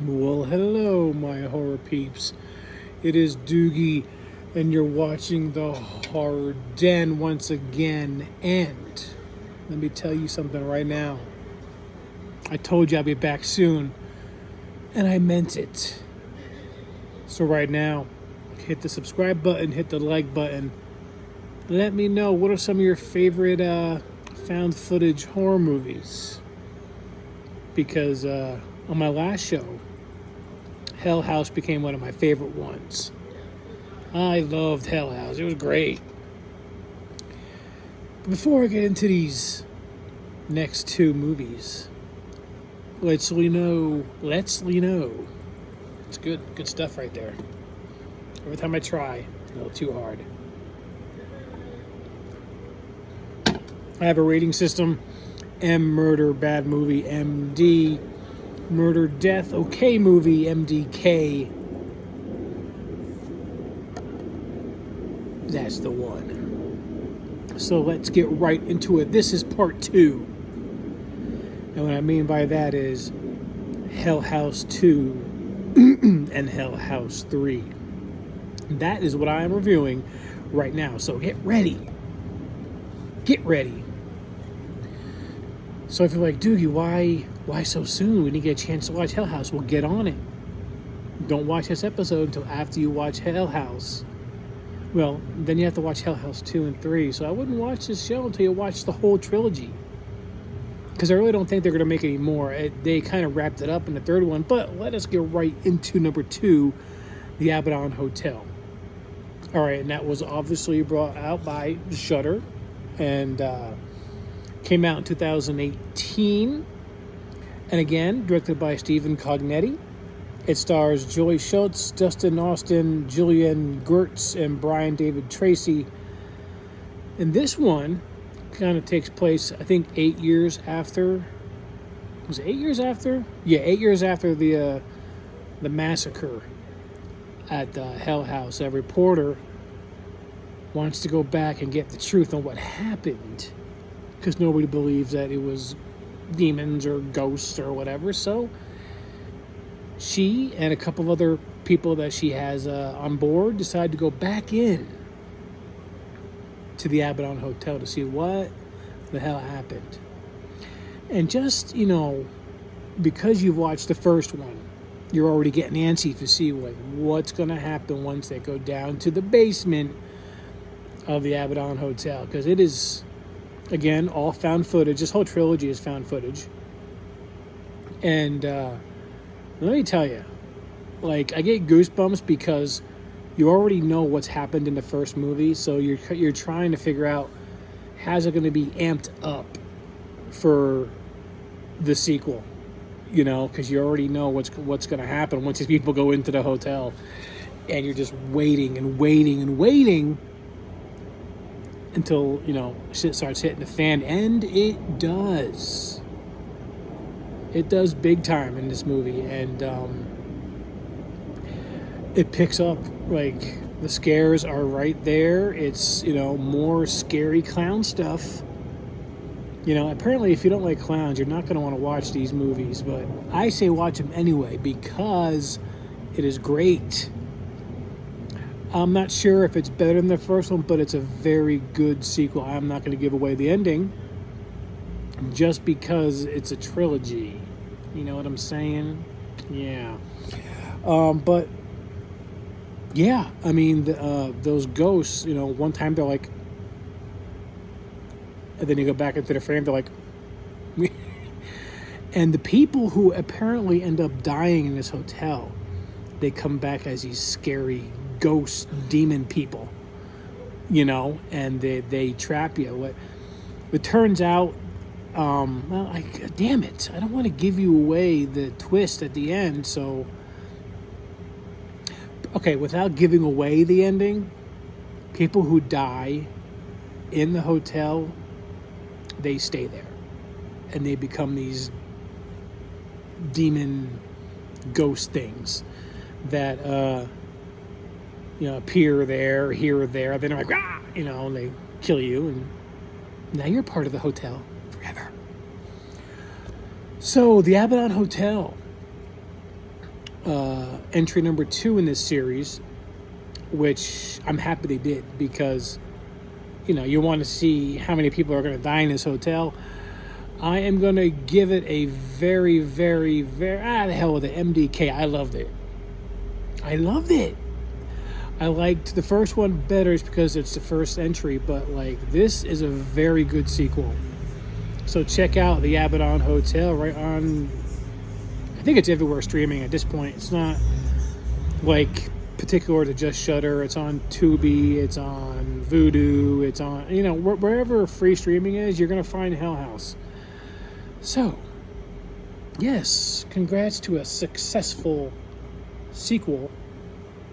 Well, hello, my horror peeps. It is Doogie, and you're watching the Horror Den once again. And let me tell you something right now. I told you I'd be back soon, and I meant it. So, right now, hit the subscribe button, hit the like button. Let me know what are some of your favorite found footage horror movies. Because on my last show, Hell House became one of my favorite ones. I loved Hell House. It was great. But before I get into these next two movies, let's know. It's good stuff right there. Every time I try, a little too hard. I have a rating system. M, murder, bad movie, MD. Murder, death, okay movie, MDK. That's the one. So let's get right into it. This is part 2. And what I mean by that is Hell House 2 and Hell House 3. That is what I am reviewing right now. So get ready. Get ready. So if you're like, Doogie, why so soon? We didn't get a chance to watch Hell House. Well, get on it. Don't watch this episode until after you watch Hell House. Well, then you have to watch Hell House 2 and 3. So I wouldn't watch this show until you watch the whole trilogy. Because I really don't think they're going to make any more. They kind of wrapped it up in the third one. But let us get right into number 2, the Abaddon Hotel. All right, and that was obviously brought out by Shudder. And came out in 2018. And again, directed by Stephen Cognetti. It stars Joy Schultz, Dustin Austin, Julian Gertz, and Brian David Tracy. And this one kind of takes place, I think, 8 years after. Was it 8 years after? Yeah, 8 years after the massacre at the Hell House. A reporter wants to go back and get the truth on what happened, because nobody believes that it was demons or ghosts or whatever. So she and a couple other people that she has on board decide to go back in to the Abaddon Hotel to see what the hell happened. And just, because you've watched the first one, you're already getting antsy to see what's going to happen once they go down to the basement of the Abaddon Hotel. Because it is, again, all found footage. This whole trilogy is found footage. And let me tell you, I get goosebumps because you already know what's happened in the first movie, so you're trying to figure out how's it going to be amped up for the sequel, because you already know what's going to happen once these people go into the hotel, and you're just waiting and waiting and waiting until shit starts hitting the fan, and it does. It does big time in this movie, and it picks up, the scares are right there. It's, more scary clown stuff. Apparently if you don't like clowns, you're not going to want to watch these movies, but I say watch them anyway because it is great. I'm not sure if it's better than the first one, but it's a very good sequel. I'm not going to give away the ending just because it's a trilogy. You know what I'm saying? Yeah. But yeah, I mean, those ghosts, one time they're like, and then you go back into the frame, they're like, and the people who apparently end up dying in this hotel, they come back as these scary ghost demon people, and they trap you. It turns out, damn it, I don't want to give you away the twist at the end, so okay, without giving away the ending, people who die in the hotel, they stay there. And they become these demon ghost things that, appear there, here or there. Then they're like, ah! And they kill you. And now you're part of the hotel forever. So, the Abaddon Hotel. entry number 2 in this series, which I'm happy they did, because you want to see how many people are going to die in this hotel. I am going to give it a very, very, very, the hell with it, MDK. I loved it. I liked the first one better just because it's the first entry, but this is a very good sequel. So check out the Abaddon Hotel right on, I think it's everywhere streaming at this point. It's not particular to just Shudder. It's on Tubi, it's on Vudu, it's on, wherever free streaming is, you're going to find Hell House. So, yes, congrats to a successful sequel,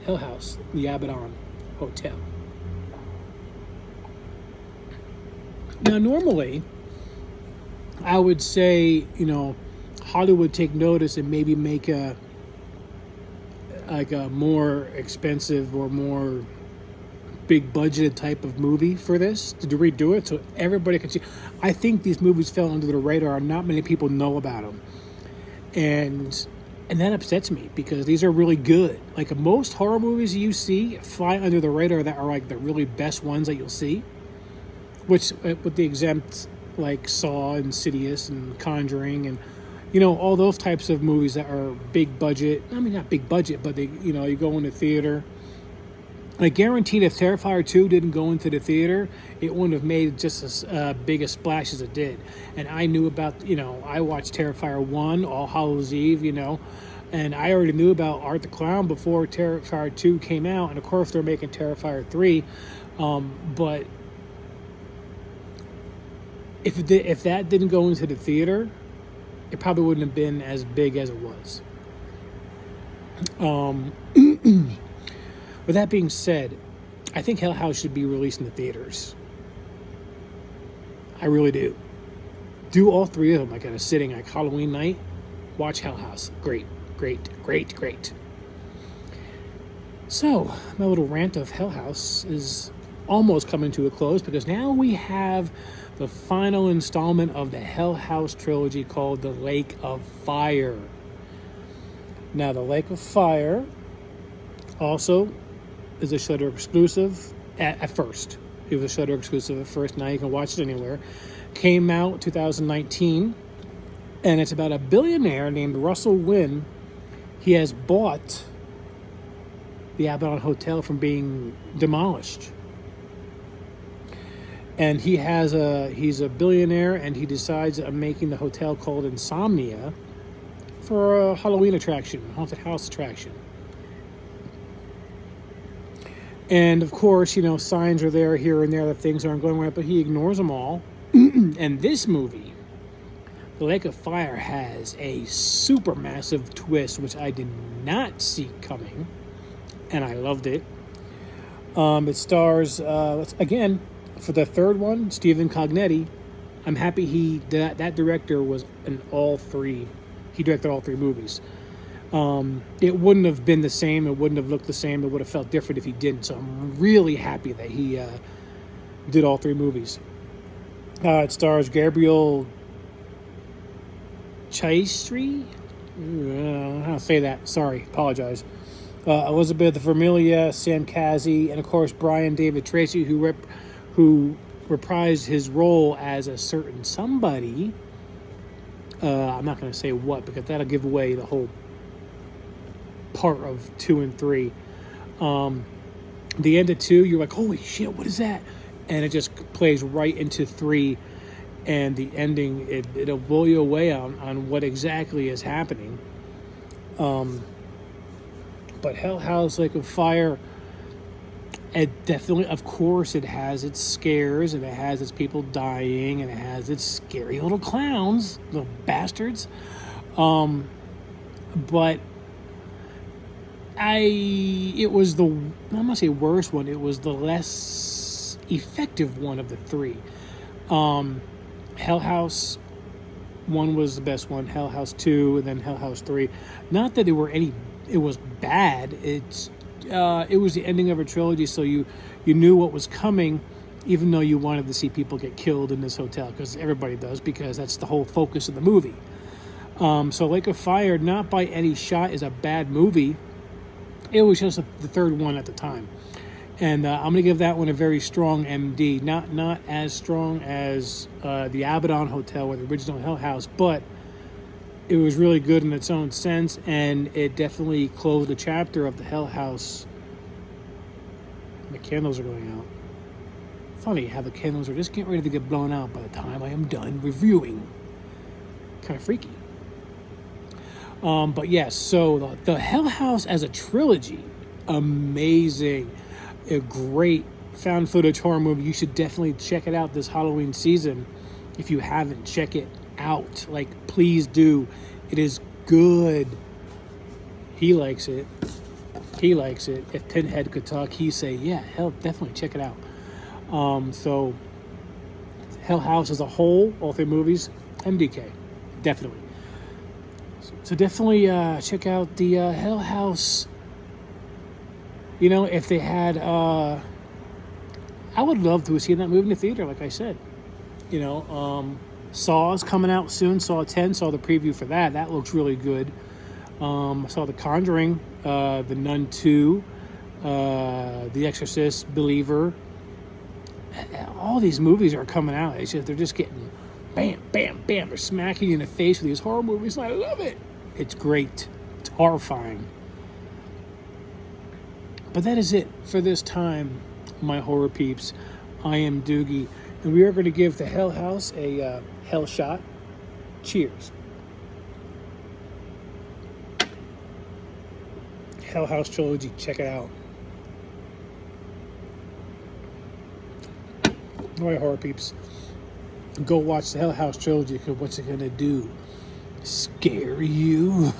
Hell House, the Abaddon Hotel. Now, normally, I would say, Hollywood take notice and maybe make a more expensive or more big budgeted type of movie for this, to redo it so everybody can see. I think these movies fell under the radar. Not many people know about them. And that upsets me, because these are really good. Most horror movies you see fly under the radar that are the really best ones that you'll see. Which, with the exempt, Saw, Insidious, and Conjuring, and all those types of movies that are big budget. I mean, not big budget, but they, you go into theater. I guarantee if Terrifier 2 didn't go into the theater, it wouldn't have made just as big a splash as it did. And I knew about, I watched Terrifier 1, All Hallows Eve, and I already knew about Art the Clown before Terrifier 2 came out. And of course, they're making Terrifier 3. But if that didn't go into the theater, it probably wouldn't have been as big as it was. With that being said, I think Hell House should be released in the theaters. I really do. Do all 3 of them at a sitting, Halloween night. Watch Hell House. Great. So, my little rant of Hell House is almost coming to a close, because now we have the final installment of the Hell House trilogy called The Lake of Fire. Now, The Lake of Fire also is a Shudder exclusive at first. It was a Shudder exclusive at first. Now you can watch it anywhere. Came out 2019, and it's about a billionaire named Russell Wynn. He has bought the Abaddon Hotel from being demolished. And he's a billionaire, and he decides on making the hotel called Insomnia for a Halloween attraction, haunted house attraction. And of course, signs are there here and there that things aren't going right, but he ignores them all. And this movie, The Lake of Fire, has a super massive twist, which I did not see coming, and I loved it. It stars, again, for the third one, Stephen Cognetti. I'm happy that director was in all 3. He directed all 3 movies. It wouldn't have been the same. It wouldn't have looked the same. It would have felt different if he didn't. So I'm really happy that he did all 3 movies. It stars Gabriel Chaistry. I don't know how to say that. Sorry, apologize. Elizabeth Vermilia, Sam Kazi, and of course Brian David Tracy, who reprised his role as a certain somebody. I'm not going to say what, because that'll give away the whole part of 2 and 3. The end of 2, you're like, holy shit, what is that? And it just plays right into 3, and the ending, it'll blow you away on what exactly is happening. But Hell House, Lake of Fire, it definitely, of course, it has its scares, and it has its people dying, and it has its scary little clowns, little bastards. But it was I'm not going to say worst one, it was the less effective one of the 3. Hell House 1 was the best one, Hell House 2, and then Hell House 3. Not that it was bad, it was the ending of a trilogy, so you knew what was coming, even though you wanted to see people get killed in this hotel, because everybody does, because that's the whole focus of the movie. So Lake of Fire, not by any shot, is a bad movie. It was just the third one at the time. And I'm going to give that one a very strong MD. Not as strong as the Abaddon Hotel or the original Hell House, but it was really good in its own sense, and it definitely closed a chapter of the Hell House. The candles are going out. Funny how the candles are just getting ready to get blown out by the time I am done reviewing. Kind of freaky. But yes, so the Hell House as a trilogy, amazing. A great found footage horror movie. You should definitely check it out this Halloween season. If you haven't, check it out. Like, please do. It is good. He likes it. He likes it. If Pinhead could talk, he'd say, yeah, hell, definitely check it out. So Hell House as a whole, all three movies, MDK, definitely. So definitely check out the Hell House. You know, if they had, I would love to have seen that movie in the theater, like I said. You know, Saw's coming out soon. Saw 10, saw the preview for that. That looks really good. I saw The Conjuring, The Nun 2, The Exorcist, Believer. All these movies are coming out. It's just, they're just getting bam, bam, bam. They're smacking you in the face with these horror movies, and I love it. It's great. It's horrifying. But that is it for this time, my horror peeps. I am Doogie, and we are going to give the Hell House a hell shot. Cheers. Hell House Trilogy, check it out. All right, horror peeps. Go watch the Hell House Trilogy, because what's it going to do? Scare you?